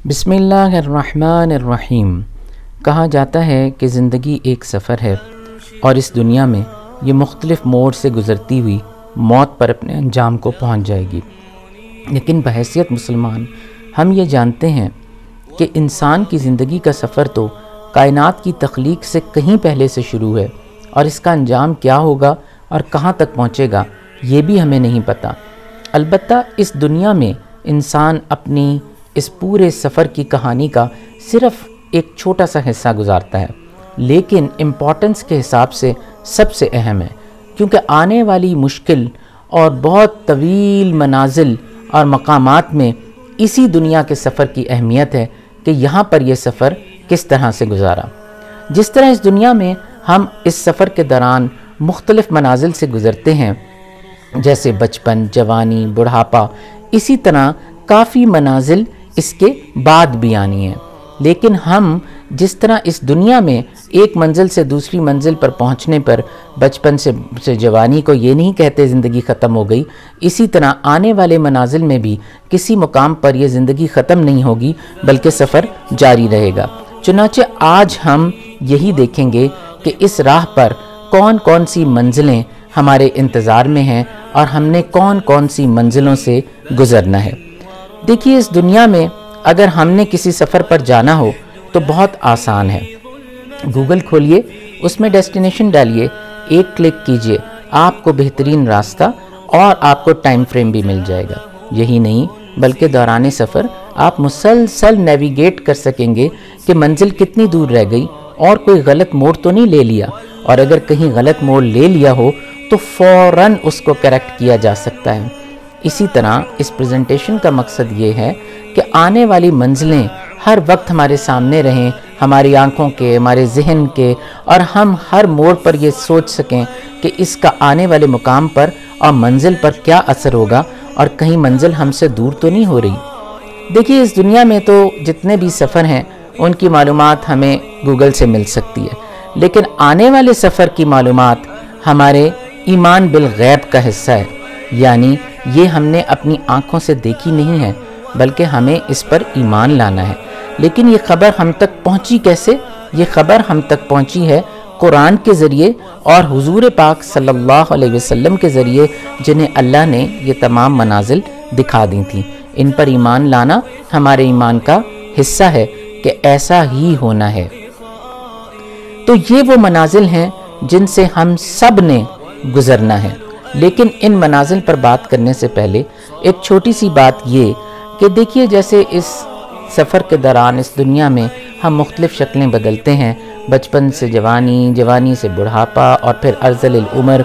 بسم اللہ الرحمن الرحیم۔ کہا جاتا ہے کہ زندگی ایک سفر ہے اور اس دنیا میں یہ مختلف موڑ سے گزرتی ہوئی موت پر اپنے انجام کو پہنچ جائے گی، لیکن بحیثیت مسلمان ہم یہ جانتے ہیں کہ انسان کی زندگی کا سفر تو کائنات کی تخلیق سے کہیں پہلے سے شروع ہے، اور اس کا انجام کیا ہوگا اور کہاں تک پہنچے گا یہ بھی ہمیں نہیں پتہ۔ البتہ اس دنیا میں انسان اپنی اس پورے سفر کی کہانی کا صرف ایک چھوٹا سا حصہ گزارتا ہے، لیکن امپورٹنس کے حساب سے سب سے اہم ہے، کیونکہ آنے والی مشکل اور بہت طویل منازل اور مقامات میں اسی دنیا کے سفر کی اہمیت ہے کہ یہاں پر یہ سفر کس طرح سے گزارا۔ جس طرح اس دنیا میں ہم اس سفر کے دوران مختلف منازل سے گزرتے ہیں، جیسے بچپن، جوانی، بڑھاپا، اسی طرح کافی منازل اس کے بعد بھی آنی ہے، لیکن ہم جس طرح اس دنیا میں ایک منزل سے دوسری منزل پر پہنچنے پر بچپن سے جوانی کو یہ نہیں کہتے زندگی ختم ہو گئی، اسی طرح آنے والے منازل میں بھی کسی مقام پر یہ زندگی ختم نہیں ہوگی بلکہ سفر جاری رہے گا۔ چنانچہ آج ہم یہی دیکھیں گے کہ اس راہ پر کون کون سی منزلیں ہمارے انتظار میں ہیں اور ہم نے کون کون سی منزلوں سے گزرنا ہے۔ دیکھیے، اس دنیا میں اگر ہم نے کسی سفر پر جانا ہو تو بہت آسان ہے۔ گوگل کھولیے، اس میں ڈیسٹینیشن ڈالیے، ایک کلک کیجئے، آپ کو بہترین راستہ اور آپ کو ٹائم فریم بھی مل جائے گا۔ یہی نہیں بلکہ دوران سفر آپ مسلسل نیویگیٹ کر سکیں گے کہ منزل کتنی دور رہ گئی اور کوئی غلط موڑ تو نہیں لے لیا، اور اگر کہیں غلط موڑ لے لیا ہو تو فوراً اس کو کریکٹ کیا جا سکتا ہے۔ اسی طرح اس پریزنٹیشن کا مقصد یہ ہے کہ آنے والی منزلیں ہر وقت ہمارے سامنے رہیں، ہماری آنکھوں کے، ہمارے ذہن کے، اور ہم ہر موڑ پر یہ سوچ سکیں کہ اس کا آنے والے مقام پر اور منزل پر کیا اثر ہوگا اور کہیں منزل ہم سے دور تو نہیں ہو رہی۔ دیکھیے، اس دنیا میں تو جتنے بھی سفر ہیں ان کی معلومات ہمیں گوگل سے مل سکتی ہے، لیکن آنے والے سفر کی معلومات ہمارے ایمان بالغیب کا حصہ ہے، یعنی یہ ہم نے اپنی آنکھوں سے دیکھی نہیں ہے بلکہ ہمیں اس پر ایمان لانا ہے۔ لیکن یہ خبر ہم تک پہنچی کیسے؟ یہ خبر ہم تک پہنچی ہے قرآن کے ذریعے اور حضور پاک صلی اللہ علیہ وسلم کے ذریعے، جنہیں اللہ نے یہ تمام منازل دکھا دی تھیں۔ ان پر ایمان لانا ہمارے ایمان کا حصہ ہے کہ ایسا ہی ہونا ہے۔ تو یہ وہ منازل ہیں جن سے ہم سب نے گزرنا ہے، لیکن ان منازل پر بات کرنے سے پہلے ایک چھوٹی سی بات یہ کہ دیکھیے، جیسے اس سفر کے دوران اس دنیا میں ہم مختلف شکلیں بدلتے ہیں، بچپن سے جوانی، جوانی سے بڑھاپا اور پھر ارذل العمر،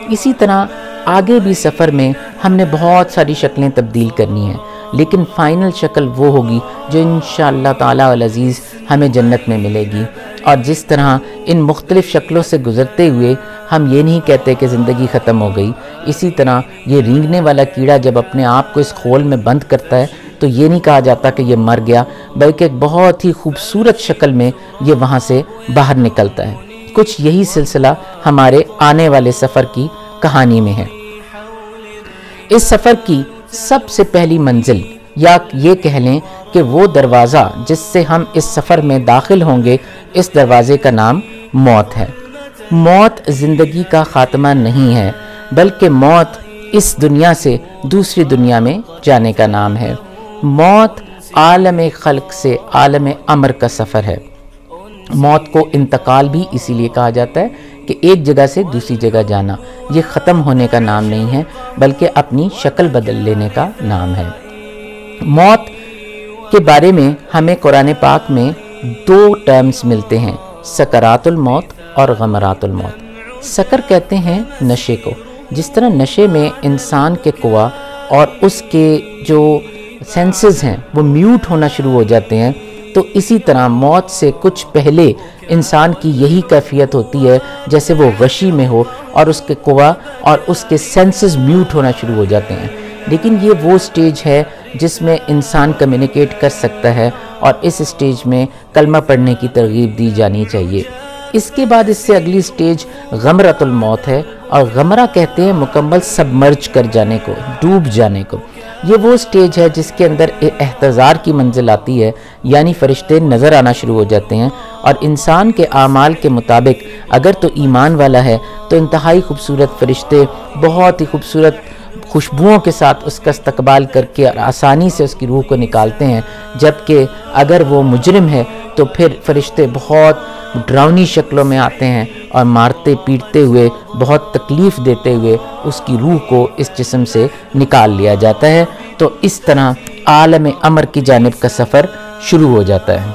اسی طرح آگے بھی سفر میں ہم نے بہت ساری شکلیں تبدیل کرنی ہیں، لیکن فائنل شکل وہ ہوگی جو انشاءاللہ تعالی العزیز ہمیں جنت میں ملے گی۔ اور جس طرح ان مختلف شکلوں سے گزرتے ہوئے ہم یہ نہیں کہتے کہ زندگی ختم ہو گئی، اسی طرح یہ رینگنے والا کیڑا جب اپنے آپ کو اس خول میں بند کرتا ہے تو یہ نہیں کہا جاتا کہ یہ مر گیا، بلکہ ایک بہت ہی خوبصورت شکل میں یہ وہاں سے باہر نکلتا ہے۔ کچھ یہی سلسلہ ہمارے آنے والے سفر کی کہانی میں ہے۔ اس سفر کی سب سے پہلی منزل، یا یہ کہہ لیں کہ وہ دروازہ جس سے ہم اس سفر میں داخل ہوں گے، اس دروازے کا نام موت ہے۔ موت زندگی کا خاتمہ نہیں ہے، بلکہ موت اس دنیا سے دوسری دنیا میں جانے کا نام ہے۔ موت عالم خلق سے عالم امر کا سفر ہے۔ موت کو انتقال بھی اسی لیے کہا جاتا ہے کہ ایک جگہ سے دوسری جگہ جانا، یہ ختم ہونے کا نام نہیں ہے بلکہ اپنی شکل بدل لینے کا نام ہے۔ موت کے بارے میں ہمیں قرآن پاک میں دو ٹرمز ملتے ہیں، سکرات الموت اور غمرات الموت۔ سکر کہتے ہیں نشے کو، جس طرح نشے میں انسان کے قوا اور اس کے جو سینسز ہیں وہ میوٹ ہونا شروع ہو جاتے ہیں، تو اسی طرح موت سے کچھ پہلے انسان کی یہی کیفیت ہوتی ہے جیسے وہ غشی میں ہو اور اس کے قوا اور اس کے سینسز میوٹ ہونا شروع ہو جاتے ہیں۔ لیکن یہ وہ سٹیج ہے جس میں انسان کمیونیکیٹ کر سکتا ہے، اور اس سٹیج میں کلمہ پڑھنے کی ترغیب دی جانی چاہیے۔ اس کے بعد اس سے اگلی سٹیج غمرۃ الموت ہے، اور غمرہ کہتے ہیں مکمل سبمرج کر جانے کو، ڈوب جانے کو۔ یہ وہ سٹیج ہے جس کے اندر احتضار کی منزل آتی ہے، یعنی فرشتے نظر آنا شروع ہو جاتے ہیں، اور انسان کے اعمال کے مطابق اگر تو ایمان والا ہے تو انتہائی خوبصورت فرشتے بہت ہی خوبصورت خوشبوؤں کے ساتھ اس کا استقبال کر کے اور آسانی سے اس کی روح کو نکالتے ہیں، جبکہ اگر وہ مجرم ہے تو پھر فرشتے بہت ڈراؤنی شکلوں میں آتے ہیں اور مارتے پیٹتے ہوئے بہت تکلیف دیتے ہوئے اس کی روح کو اس جسم سے نکال لیا جاتا ہے۔ تو اس طرح عالم امر کی جانب کا سفر شروع ہو جاتا ہے۔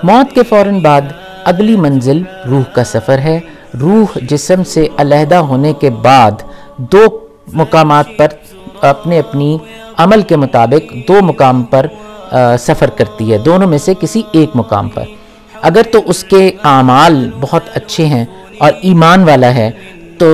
موت کے فوراً بعد اگلی منزل روح کا سفر ہے۔ روح جسم سے علیحدہ ہونے کے بعد دو مقامات پر اپنی عمل کے مطابق دو مقام پر سفر کرتی ہے، دونوں میں سے کسی ایک مقام پر۔ اگر تو اس کے اعمال بہت اچھے ہیں اور ایمان والا ہے تو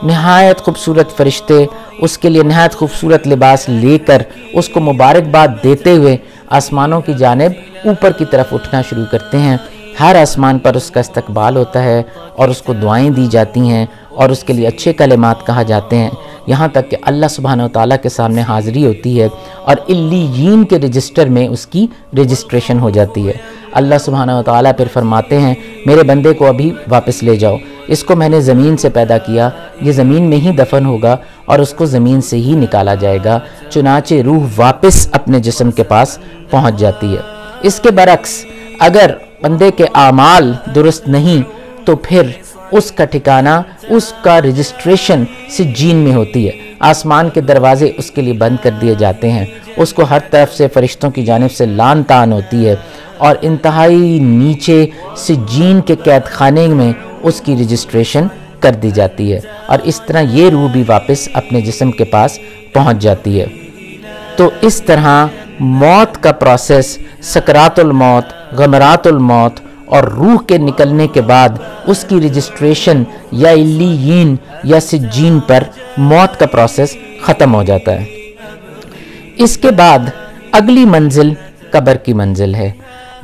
نہایت خوبصورت فرشتے اس کے لیے نہایت خوبصورت لباس لے کر اس کو مبارکباد دیتے ہوئے آسمانوں کی جانب اوپر کی طرف اٹھنا شروع کرتے ہیں۔ ہر آسمان پر اس کا استقبال ہوتا ہے اور اس کو دعائیں دی جاتی ہیں اور اس کے لیے اچھے کلمات کہا جاتے ہیں، یہاں تک کہ اللہ سبحانہ وتعالیٰ کے سامنے حاضری ہوتی ہے اور علیین کے رجسٹر میں اس کی رجسٹریشن ہو جاتی ہے۔ اللہ سبحانہ وتعالیٰ پھر فرماتے ہیں میرے بندے کو ابھی واپس لے جاؤ، اس کو میں نے زمین سے پیدا کیا، یہ زمین میں ہی دفن ہوگا اور اس کو زمین سے ہی نکالا جائے گا۔ چنانچہ روح واپس اپنے جسم کے پاس پہنچ جاتی ہے۔ اس کے برعکس اگر بندے کے اعمال درست نہیں تو پھر اس کا ٹھکانہ، اس کا رجسٹریشن سجین میں ہوتی ہے۔ آسمان کے دروازے اس کے لیے بند کر دیے جاتے ہیں، اس کو ہر طرف سے فرشتوں کی جانب سے لعن طعن ہوتی ہے اور انتہائی نیچے سجین کے قید خانے میں اس کی رجسٹریشن کر دی جاتی ہے، اور اس طرح یہ روح بھی واپس اپنے جسم کے پاس پہنچ جاتی ہے۔ تو اس طرح موت کا پروسیس، سکرات الموت، غمرات الموت اور روح کے نکلنے کے بعد اس کی رجسٹریشن یا علیین یا سجین پر موت کا پروسیس ختم ہو جاتا ہے۔ اس کے بعد اگلی منزل قبر کی منزل ہے۔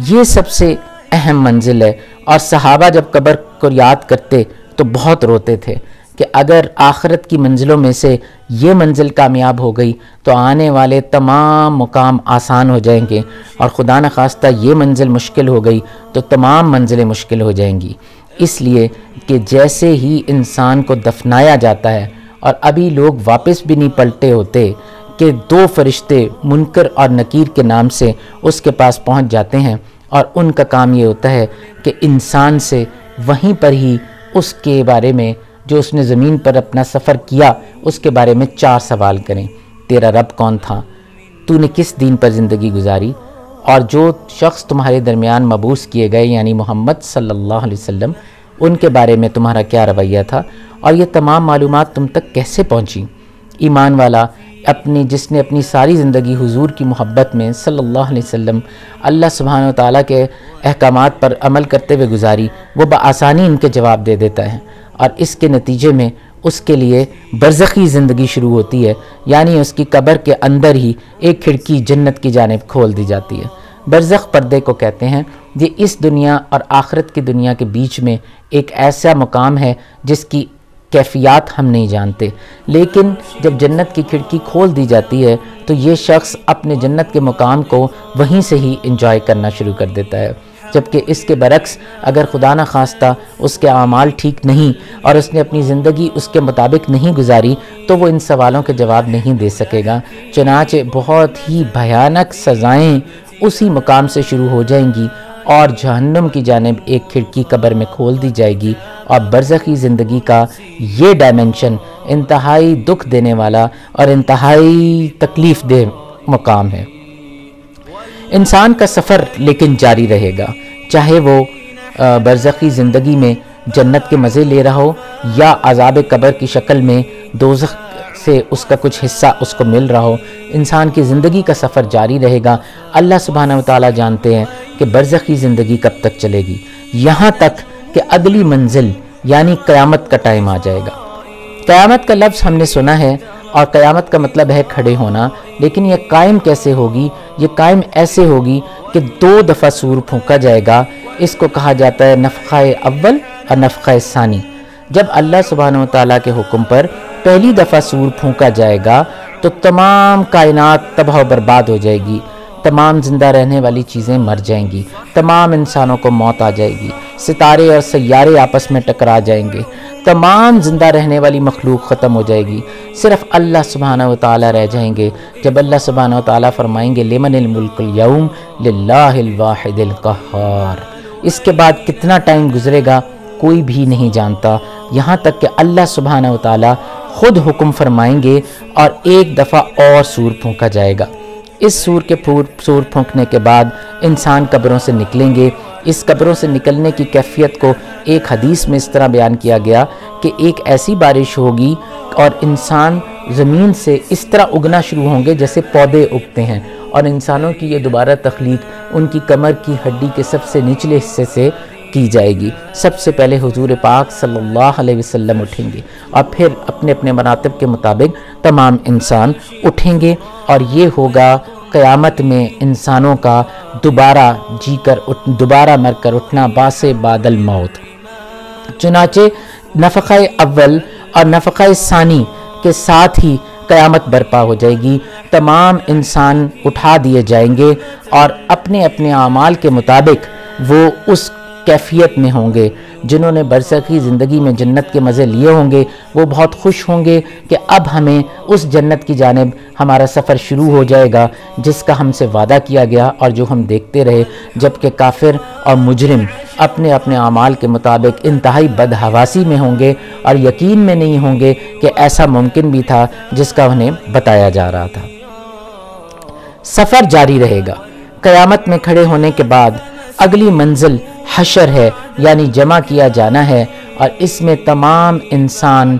یہ سب سے اہم منزل ہے، اور صحابہ جب قبر کو یاد کرتے تو بہت روتے تھے کہ اگر آخرت کی منزلوں میں سے یہ منزل کامیاب ہو گئی تو آنے والے تمام مقام آسان ہو جائیں گے، اور خدا نخواستہ یہ منزل مشکل ہو گئی تو تمام منزلیں مشکل ہو جائیں گی۔ اس لیے کہ جیسے ہی انسان کو دفنایا جاتا ہے اور ابھی لوگ واپس بھی نہیں پلٹے ہوتے کہ دو فرشتے منکر اور نکیر کے نام سے اس کے پاس پہنچ جاتے ہیں، اور ان کا کام یہ ہوتا ہے کہ انسان سے وہیں پر ہی اس کے بارے میں جو اس نے زمین پر اپنا سفر کیا اس کے بارے میں 4 سوال کریں۔ تیرا رب کون تھا؟ تو نے کس دین پر زندگی گزاری؟ اور جو شخص تمہارے درمیان مبعوث کیے گئے یعنی محمد صلی اللہ علیہ وسلم، ان کے بارے میں تمہارا کیا رویہ تھا، اور یہ تمام معلومات تم تک کیسے پہنچی؟ ایمان والا جس نے اپنی ساری زندگی حضور کی محبت میں صلی اللہ علیہ وسلم اللہ سبحانہ وتعالیٰ کے احکامات پر عمل کرتے ہوئے گزاری، وہ بآسانی ان کے جواب دے دیتا ہے، اور اس کے نتیجے میں اس کے لیے برزخی زندگی شروع ہوتی ہے، یعنی اس کی قبر کے اندر ہی ایک کھڑکی جنت کی جانب کھول دی جاتی ہے۔ برزخ پردے کو کہتے ہیں۔ یہ اس دنیا اور آخرت کی دنیا کے بیچ میں ایک ایسا مقام ہے جس کی کیفیات ہم نہیں جانتے، لیکن جب جنت کی کھڑکی کھول دی جاتی ہے تو یہ شخص اپنے جنت کے مقام کو وہیں سے ہی انجوائے کرنا شروع کر دیتا ہے، جبکہ اس کے برعکس اگر خدا نہ خواستہ اس کے اعمال ٹھیک نہیں اور اس نے اپنی زندگی اس کے مطابق نہیں گزاری تو وہ ان سوالوں کے جواب نہیں دے سکے گا۔ چنانچہ بہت ہی بھیانک سزائیں اسی مقام سے شروع ہو جائیں گی اور جہنم کی جانب ایک کھڑکی قبر میں کھول دی جائے گی، اور برزخی زندگی کا یہ ڈائمنشن انتہائی دکھ دینے والا اور انتہائی تکلیف دہ مقام ہے۔ انسان کا سفر لیکن جاری رہے گا، چاہے وہ برزخی زندگی میں جنت کے مزے لے رہا ہو یا عذاب قبر کی شکل میں دوزخ سے اس کا کچھ حصہ اس کو مل رہا ہو، انسان کی زندگی کا سفر جاری رہے گا۔ اللہ سبحانہ وتعالیٰ جانتے ہیں کہ برزخی زندگی کب تک چلے گی، یہاں تک کہ اگلی منزل یعنی قیامت کا ٹائم آ جائے گا۔ قیامت کا لفظ ہم نے سنا ہے، اور قیامت کا مطلب ہے کھڑے ہونا، لیکن یہ قائم کیسے ہوگی؟ یہ قائم ایسے ہوگی کہ 2 دفعہ سور پھونکا جائے گا۔ اس کو کہا جاتا ہے نفخہ اول اور نفخہ ثانی۔ جب اللہ سبحانہ وتعالیٰ کے حکم پر پہلی دفعہ سور پھونکا جائے گا تو تمام کائنات تباہ و برباد ہو جائے گی، تمام زندہ رہنے والی چیزیں مر جائیں گی، تمام انسانوں کو موت آ جائے گی، ستارے اور سیارے آپس میں ٹکرا جائیں گے، تمام زندہ رہنے والی مخلوق ختم ہو جائے گی، صرف اللہ سبحانہ و تعالیٰ رہ جائیں گے۔ جب اللہ سبحانہ و تعالیٰ فرمائیں گے لمن الملک اليوم للہ الواحد القہار، اس کے بعد کتنا ٹائم گزرے گا کوئی بھی نہیں جانتا، یہاں تک کہ اللہ سبحانہ و تعالیٰ خود حکم فرمائیں گے اور ایک دفعہ اور سور پھونکا جائے گا۔ اس سور پھونکنے کے بعد انسان قبروں سے نکلیں گے۔ اس قبروں سے نکلنے کی کیفیت کو ایک حدیث میں اس طرح بیان کیا گیا کہ ایک ایسی بارش ہوگی اور انسان زمین سے اس طرح اگنا شروع ہوں گے جیسے پودے اگتے ہیں، اور انسانوں کی یہ دوبارہ تخلیق ان کی کمر کی ہڈی کے سب سے نچلے حصے سے کی جائے گی۔ سب سے پہلے حضور پاک صلی اللہ علیہ وسلم اٹھیں گے اور پھر اپنے اپنے مراتب کے مطابق تمام انسان اٹھیں گے، اور یہ ہوگا قیامت میں انسانوں کا دوبارہ مر کر اٹھنا باس بعد الموت۔ چنانچہ نفخہ اول اور نفخہ ثانی کے ساتھ ہی قیامت برپا ہو جائے گی، تمام انسان اٹھا دیے جائیں گے اور اپنے اپنے اعمال کے مطابق وہ اس کیفیت میں ہوں گے۔ جنہوں نے برزخی زندگی میں جنت کے مزے لیے ہوں گے وہ بہت خوش ہوں گے کہ اب ہمیں اس جنت کی جانب ہمارا سفر شروع ہو جائے گا جس کا ہم سے وعدہ کیا گیا اور جو ہم دیکھتے رہے، جبکہ کافر اور مجرم اپنے اپنے اعمال کے مطابق انتہائی بدحواسی میں ہوں گے اور یقین میں نہیں ہوں گے کہ ایسا ممکن بھی تھا جس کا انہیں بتایا جا رہا تھا۔ سفر جاری رہے گا۔ قیامت میں کھڑے ہونے کے بعد اگلی منزل حشر ہے، یعنی جمع کیا جانا ہے، اور اس میں تمام انسان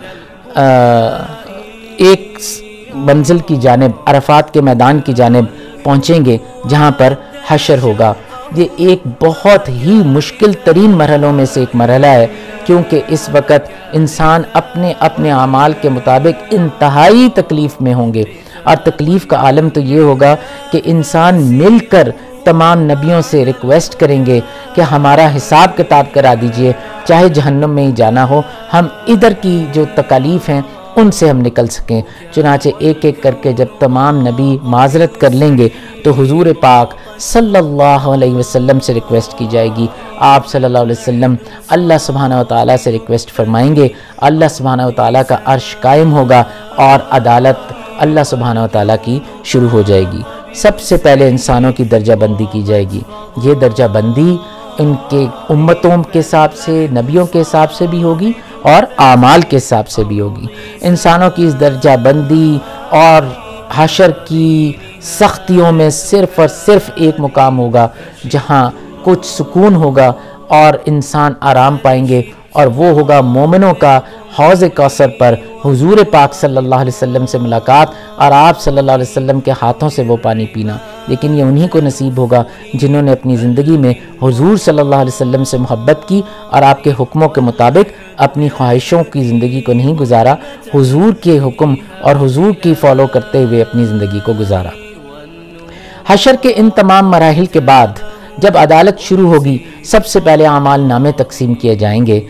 ایک منزل کی جانب، عرفات کے میدان کی جانب پہنچیں گے جہاں پر حشر ہوگا۔ یہ ایک بہت ہی مشکل ترین مرحلوں میں سے ایک مرحلہ ہے، کیونکہ اس وقت انسان اپنے اپنے اعمال کے مطابق انتہائی تکلیف میں ہوں گے، اور تکلیف کا عالم تو یہ ہوگا کہ انسان مل کر تمام نبیوں سے ریکویسٹ کریں گے کہ ہمارا حساب کتاب کرا دیجئے، چاہے جہنم میں ہی جانا ہو، ہم ادھر کی جو تکالیف ہیں ان سے ہم نکل سکیں۔ چنانچہ ایک ایک کر کے جب تمام نبی معذرت کر لیں گے تو حضور پاک صلی اللہ علیہ وسلم سے ریکویسٹ کی جائے گی۔ آپ صلی اللہ علیہ وسلم اللہ سبحانہ و تعالیٰ سے ریکویسٹ فرمائیں گے، اللہ سبحانہ و تعالیٰ کا عرش قائم ہوگا اور عدالت اللہ سبحانہ و تعالیٰ کی شروع ہو جائے گی۔ سب سے پہلے انسانوں کی درجہ بندی کی جائے گی۔ یہ درجہ بندی ان کے امتوں کے حساب سے، نبیوں کے حساب سے بھی ہوگی اور اعمال کے حساب سے بھی ہوگی۔ انسانوں کی اس درجہ بندی اور حشر کی سختیوں میں صرف اور صرف ایک مقام ہوگا جہاں کچھ سکون ہوگا اور انسان آرام پائیں گے، اور وہ ہوگا مومنوں کا حوض کوثر پر حضور پاک صلی اللہ علیہ وسلم سے ملاقات اور آپ صلی اللہ علیہ وسلم کے ہاتھوں سے وہ پانی پینا۔ لیکن یہ انہی کو نصیب ہوگا جنہوں نے اپنی زندگی میں حضور صلی اللہ علیہ وسلم سے محبت کی اور آپ کے حکموں کے مطابق اپنی خواہشوں کی زندگی کو نہیں گزارا، حضور کے حکم اور حضور کی فالو کرتے ہوئے اپنی زندگی کو گزارا۔ حشر کے ان تمام مراحل کے بعد جب عدالت شروع ہوگی، سب سے پہلے اعمال نامے تقسیم کیے جائیں گے۔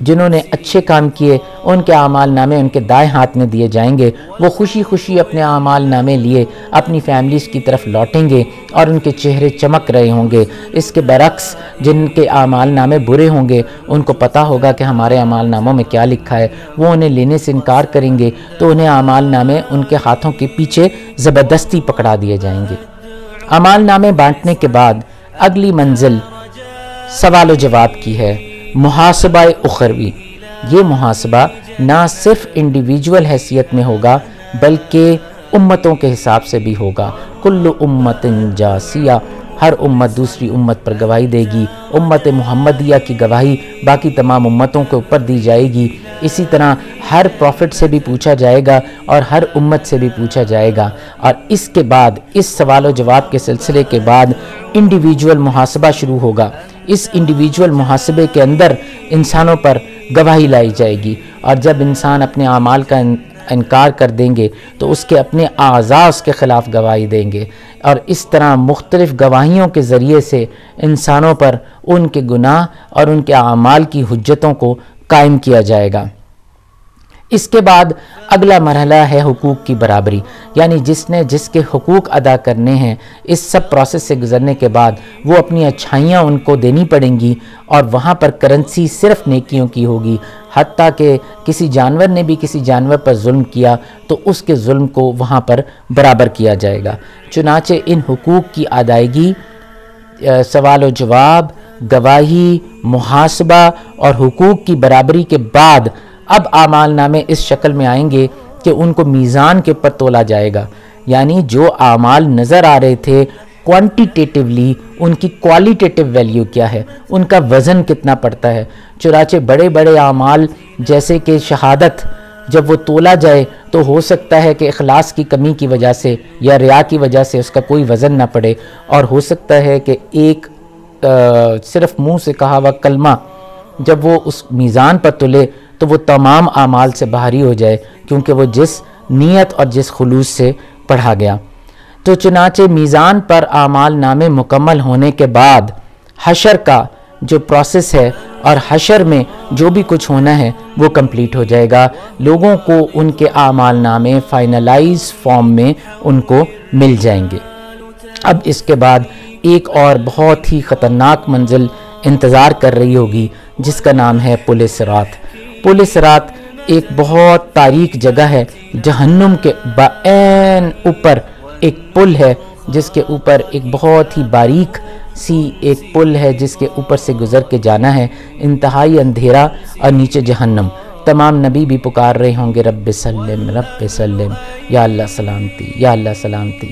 جنہوں نے اچھے کام کیے ان کے اعمال نامے ان کے دائیں ہاتھ میں دیے جائیں گے، وہ خوشی خوشی اپنے اعمال نامے لیے اپنی فیملیز کی طرف لوٹیں گے اور ان کے چہرے چمک رہے ہوں گے۔ اس کے برعکس جن کے اعمال نامے برے ہوں گے ان کو پتہ ہوگا کہ ہمارے اعمال ناموں میں کیا لکھا ہے، وہ انہیں لینے سے انکار کریں گے تو انہیں اعمال نامے ان کے ہاتھوں کے پیچھے زبردستی پکڑا دیے جائیں گے۔ اعمال نامے بانٹنے کے بعد اگلی منزل سوال و جواب کی ہے، محاسبہ اخروی۔ یہ محاسبہ نہ صرف انڈیویجول حیثیت میں ہوگا بلکہ امتوں کے حساب سے بھی ہوگا۔ کل امت جاسیہ، ہر امت دوسری امت پر گواہی دے گی۔ امت محمدیہ کی گواہی باقی تمام امتوں کے اوپر دی جائے گی۔ اسی طرح ہر پروفٹ سے بھی پوچھا جائے گا اور ہر امت سے بھی پوچھا جائے گا، اور اس کے بعد اس سوال و جواب کے سلسلے کے بعد انڈیویجول محاسبہ شروع ہوگا۔ اس انڈیویجول محاسبے کے اندر انسانوں پر گواہی لائی جائے گی، اور جب انسان اپنے اعمال کا انکار کر دیں گے تو اس کے اپنے اعضاء اس کے خلاف گواہی دیں گے، اور اس طرح مختلف گواہیوں کے ذریعے سے انسانوں پر ان کے گناہ اور ان کے اعمال کی حجتوں کو قائم کیا جائے گا۔ اس کے بعد اگلا مرحلہ ہے حقوق کی برابری، یعنی جس نے جس کے حقوق ادا کرنے ہیں، اس سب پروسیس سے گزرنے کے بعد وہ اپنی اچھائیاں ان کو دینی پڑیں گی، اور وہاں پر کرنسی صرف نیکیوں کی ہوگی۔ حتیٰ کہ کسی جانور نے بھی کسی جانور پر ظلم کیا تو اس کے ظلم کو وہاں پر برابر کیا جائے گا۔ چنانچہ ان حقوق کی ادائیگی، سوال و جواب، گواہی، محاسبہ اور حقوق کی برابری کے بعد اب اعمال نامے اس شکل میں آئیں گے کہ ان کو میزان کے اوپر تولا جائے گا، یعنی جو اعمال نظر آ رہے تھے کوانٹیٹیولی ان کی کوالیٹیٹیو ویلیو کیا ہے، ان کا وزن کتنا پڑتا ہے۔ چنانچہ بڑے بڑے اعمال جیسے کہ شہادت جب وہ تولا جائے تو ہو سکتا ہے کہ اخلاص کی کمی کی وجہ سے یا ریا کی وجہ سے اس کا کوئی وزن نہ پڑے، اور ہو سکتا ہے کہ ایک صرف منہ سے کہا ہوا کلمہ جب وہ اس میزان پر تلے تو وہ تمام اعمال سے باہری ہو جائے، کیونکہ وہ جس نیت اور جس خلوص سے پڑھا گیا۔ تو چنانچہ میزان پر اعمال نامے مکمل ہونے کے بعد حشر کا جو پروسیس ہے اور حشر میں جو بھی کچھ ہونا ہے وہ کمپلیٹ ہو جائے گا، لوگوں کو ان کے اعمال نامے فائنلائز فارم میں ان کو مل جائیں گے۔ اب اس کے بعد ایک اور بہت ہی خطرناک منزل انتظار کر رہی ہوگی جس کا نام ہے پل صراط۔ پل صراط ایک بہت تاریک جگہ ہے، جہنم کے بعین اوپر ایک پل ہے جس کے اوپر ایک بہت ہی باریک سی ایک پل ہے جس کے اوپر سے گزر کے جانا ہے، انتہائی اندھیرا اور نیچے جہنم۔ تمام نبی بھی پکار رہے ہوں گے رب سلم، یا اللہ سلامتی، یا اللہ سلامتی۔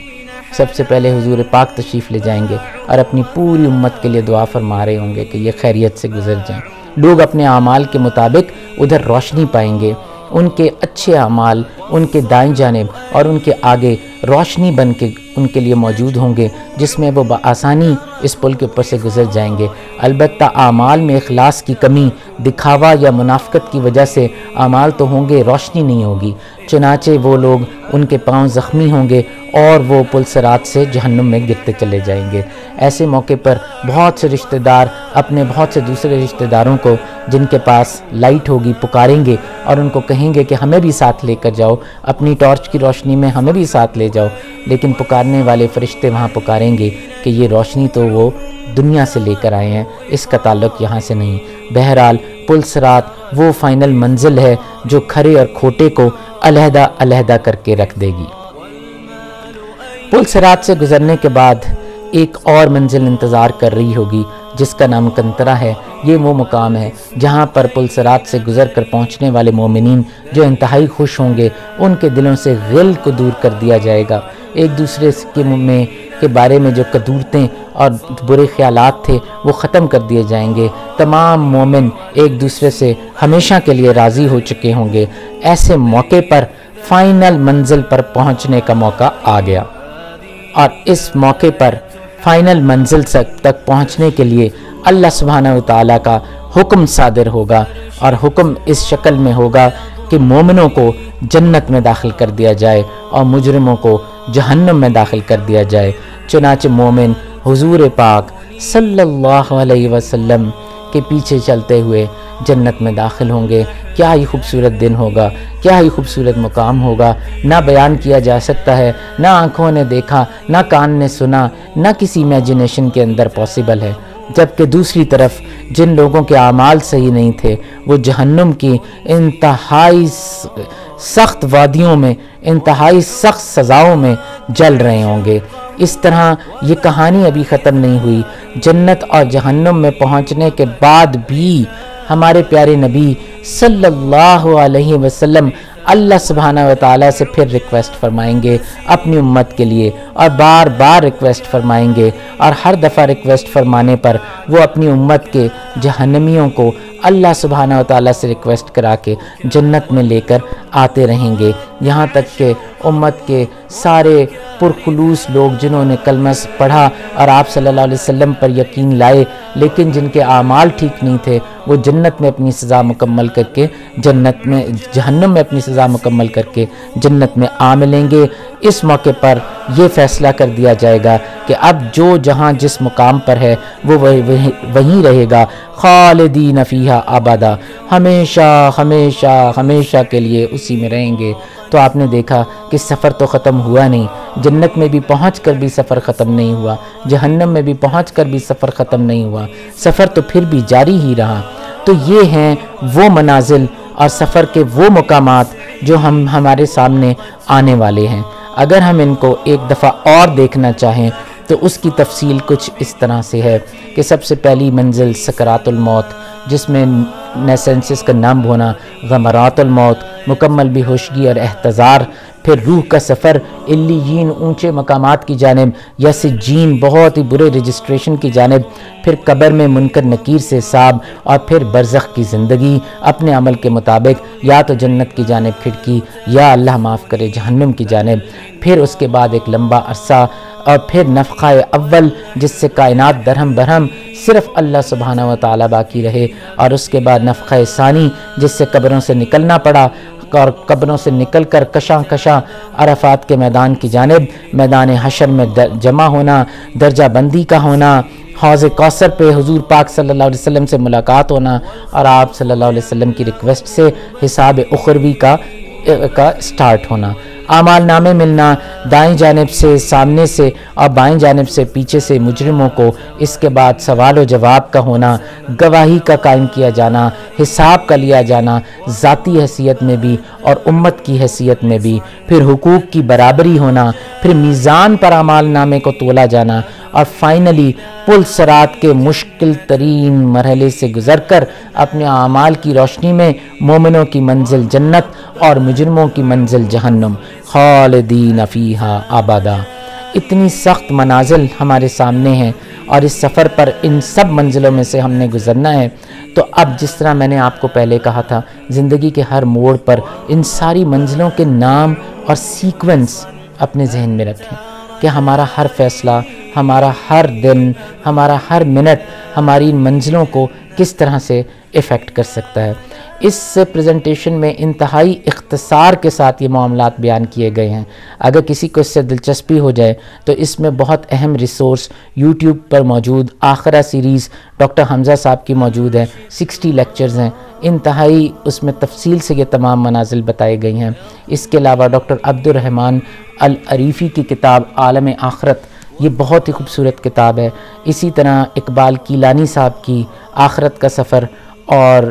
سب سے پہلے حضور پاک تشریف لے جائیں گے اور اپنی پوری امت کے لیے دعا فرما رہے ہوں گے کہ یہ خیریت سے گزر جائیں۔ لوگ اپنے اعمال کے مطابق ادھر روشنی پائیں گے، ان کے اچھے اعمال ان کے دائیں جانب اور ان کے آگے روشنی بن کے ان کے لیے موجود ہوں گے، جس میں وہ بآسانی اس پل کے اوپر سے گزر جائیں گے۔ البتہ اعمال میں اخلاص کی کمی، دکھاوا یا منافقت کی وجہ سے اعمال تو ہوں گے، روشنی نہیں ہوگی، چنانچہ وہ لوگ ان کے پاؤں زخمی ہوں گے اور وہ پل صراط سے جہنم میں گرتے چلے جائیں گے۔ ایسے موقع پر بہت سے رشتہ دار اپنے بہت سے دوسرے رشتہ داروں کو جن کے پاس لائٹ ہوگی پکاریں گے اور ان کو کہیں گے کہ ہمیں بھی ساتھ لے کر جاؤ، اپنی ٹارچ کی روشنی میں ہمیں بھی ساتھ لے جاؤ، لیکن پکارنے والے فرشتے وہاں پکاریں گے کہ یہ روشنی تو وہ دنیا سے لے کر آئے ہیں، اس کا تعلق یہاں سے نہیں۔ بہرحال پل صراط وہ فائنل منزل ہے جو کھرے اور کھوٹے کو علیحدہ علیحدہ کر کے رکھ دے گی۔ پل صراط سے گزرنے کے بعد ایک اور منزل انتظار کر رہی ہوگی جس کا نام کنترہ ہے۔ یہ وہ مقام ہے جہاں پر پل صراط سے گزر کر پہنچنے والے مومنین جو انتہائی خوش ہوں گے، ان کے دلوں سے غل کو دور کر دیا جائے گا، ایک دوسرے کے بارے میں جو کدورتیں اور برے خیالات تھے وہ ختم کر دیے جائیں گے، تمام مومن ایک دوسرے سے ہمیشہ کے لیے راضی ہو چکے ہوں گے۔ ایسے موقع پر فائنل منزل پر پہنچنے کا موقع آ گیا، اور اس موقع پر فائنل منزل تک پہنچنے کے لیے اللہ سبحانہ و تعالیٰ کا حکم صادر ہوگا، اور حکم اس شکل میں ہوگا کہ مومنوں کو جنت میں داخل کر دیا جائے اور مجرموں کو جہنم میں داخل کر دیا جائے۔ چنانچہ مومن حضور پاک صلی اللہ علیہ وسلم کے پیچھے چلتے ہوئے جنت میں داخل ہوں گے۔ کیا ہی خوبصورت دن ہوگا، کیا ہی خوبصورت مقام ہوگا، نہ بیان کیا جا سکتا ہے، نہ آنکھوں نے دیکھا، نہ کان نے سنا، نہ کسی امیجنیشن کے اندر پاسبل ہے۔ جبکہ دوسری طرف جن لوگوں کے اعمال صحیح نہیں تھے وہ جہنم کی انتہائی سخت وادیوں میں، انتہائی سخت سزاؤں میں جل رہے ہوں گے۔ اس طرح یہ کہانی ابھی ختم نہیں ہوئی۔ جنت اور جہنم میں پہنچنے کے بعد بھی ہمارے پیارے نبی صلی اللہ علیہ وسلم اللہ سبحانہ و تعالیٰ سے پھر ریکویسٹ فرمائیں گے اپنی امت کے لیے، اور بار بار ریکویسٹ فرمائیں گے، اور ہر دفعہ ریکویسٹ فرمانے پر وہ اپنی امت کے جہنمیوں کو اللہ سبحانہ و تعالیٰ سے ریکویسٹ کرا کے جنت میں لے کر آتے رہیں گے، یہاں تک کہ امت کے سارے پرخلوص لوگ جنہوں نے کلمہ پڑھا اور آپ صلی اللہ علیہ وسلم پر یقین لائے لیکن جن کے اعمال ٹھیک نہیں تھے، وہ جنت میں اپنی سزا مکمل کر کے جہنم میں اپنی سزا مکمل کر کے جنت میں آ ملیں گے۔ اس موقع پر یہ فیصلہ کر دیا جائے گا کہ اب جو جہاں جس مقام پر ہے وہ وہیں رہے گا، خالدین فیہا ابدا، ہمیشہ ہمیشہ ہمیشہ کے لیے اسی میں رہیں گے۔ تو آپ نے دیکھا کہ سفر تو ختم ہوا نہیں، جنت میں بھی پہنچ کر بھی سفر ختم نہیں ہوا، جہنم میں بھی پہنچ کر بھی سفر ختم نہیں ہوا، سفر تو پھر بھی جاری ہی رہا۔ تو یہ ہیں وہ منازل اور سفر کے وہ مقامات جو ہمارے سامنے آنے والے ہیں۔ اگر ہم ان کو ایک دفعہ اور دیکھنا چاہیں تو اس کی تفصیل کچھ اس طرح سے ہے کہ سب سے پہلی منزل سکرات الموت، جس میں سینسز کا نم ہونا، غمرات الموت، مکمل بے ہوشگی اور احتضار، پھر روح کا سفر علیین اونچے مقامات کی جانب، یا سجین بہت ہی برے رجسٹریشن کی جانب، پھر قبر میں منکر نکیر سے حساب، اور پھر برزخ کی زندگی اپنے عمل کے مطابق یا تو جنت کی جانب کھڑکی یا اللہ معاف کرے جہنم کی جانب، پھر اس کے بعد ایک لمبا عرصہ، اور پھر نفخہ اول جس سے کائنات درہم برہم صرف اللہ سبحانہ و تعالیٰ باقی رہے، اور اس کے بعد نفخہ ثانی جس سے قبروں سے نکلنا پڑا، اور قبروں سے نکل کر کشاں کشاں عرفات کے میدان کی جانب، میدان حشر میں جمع ہونا، درجہ بندی کا ہونا، حوض کوثر پہ حضور پاک صلی اللہ علیہ وسلم سے ملاقات ہونا، اور آپ صلی اللہ علیہ وسلم کی ریکویسٹ سے حساب اخروی کا سٹارٹ ہونا، اعمال نامے ملنا، دائیں جانب سے سامنے سے اور بائیں جانب سے پیچھے سے مجرموں کو، اس کے بعد سوال و جواب کا ہونا، گواہی کا قائم کیا جانا، حساب کا لیا جانا، ذاتی حیثیت میں بھی اور امت کی حیثیت میں بھی، پھر حقوق کی برابری ہونا، پھر میزان پر اعمال نامے کو تولا جانا، اور فائنلی پل صراط کے مشکل ترین مرحلے سے گزر کر اپنے اعمال کی روشنی میں مومنوں کی منزل جنت اور مجرموں کی منزل جہنم، خالدین فیہا ابدا۔ اتنی سخت منازل ہمارے سامنے ہیں، اور اس سفر پر ان سب منزلوں میں سے ہم نے گزرنا ہے۔ تو اب جس طرح میں نے آپ کو پہلے کہا تھا، زندگی کے ہر موڑ پر ان ساری منزلوں کے نام اور سیکوینس اپنے ذہن میں رکھیں کہ ہمارا ہر فیصلہ، ہمارا ہر دن، ہمارا ہر منٹ ہماری ان منزلوں کو کس طرح سے افیکٹ کر سکتا ہے۔ اس پریزنٹیشن میں انتہائی اختصار کے ساتھ یہ معاملات بیان کیے گئے ہیں۔ اگر کسی کو اس سے دلچسپی ہو جائے تو اس میں بہت اہم ریسورس یوٹیوب پر موجود آخرہ سیریز ڈاکٹر حمزہ صاحب کی موجود ہے، 60 لیکچرز ہیں، انتہائی اس میں تفصیل سے یہ تمام منازل بتائی گئی ہیں۔ اس کے علاوہ ڈاکٹر عبد الرحمن العریفی کی کتاب عالم آخرت، یہ بہت ہی خوبصورت کتاب ہے۔ اسی طرح اقبال کیلانی صاحب کی آخرت کا سفر، اور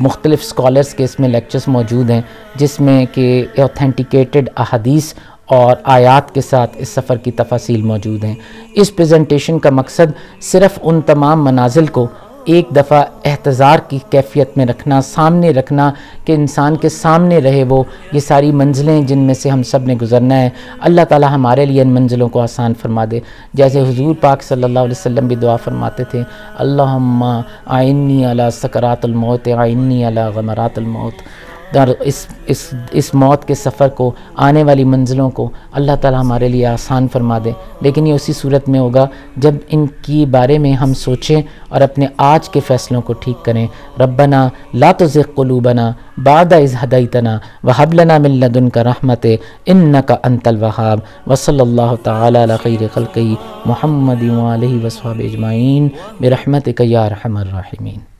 مختلف سکالرز کے اس میں لیکچرز موجود ہیں، جس میں کہ اوتھینٹیکیٹڈ احادیث اور آیات کے ساتھ اس سفر کی تفاصیل موجود ہیں۔ اس پریزنٹیشن کا مقصد صرف ان تمام منازل کو ایک دفعہ احتضار کی کیفیت میں رکھنا، سامنے رکھنا، کہ انسان کے سامنے رہے وہ یہ ساری منزلیں جن میں سے ہم سب نے گزرنا ہے۔ اللہ تعالی ہمارے لیے ان منزلوں کو آسان فرما دے، جیسے حضور پاک صلی اللہ علیہ وسلم بھی دعا فرماتے تھے، اللہم اعنی علی سکرات الموت اعنی علی غمرات الموت۔ اور اس موت کے سفر کو، آنے والی منزلوں کو اللہ تعالی ہمارے لیے آسان فرما دے، لیکن یہ اسی صورت میں ہوگا جب ان کی بارے میں ہم سوچیں اور اپنے آج کے فیصلوں کو ٹھیک کریں۔ ربنا لا تزغ قلوبنا بعد اذ ہدیتنا وہب لنا من لدنک رحمت انک انت الوہاب، وصلی اللہ تعالی علی خیر خلقہ محمد وآلہ وصحبہ اجمعین برحمتک یا ارحم الراحمین۔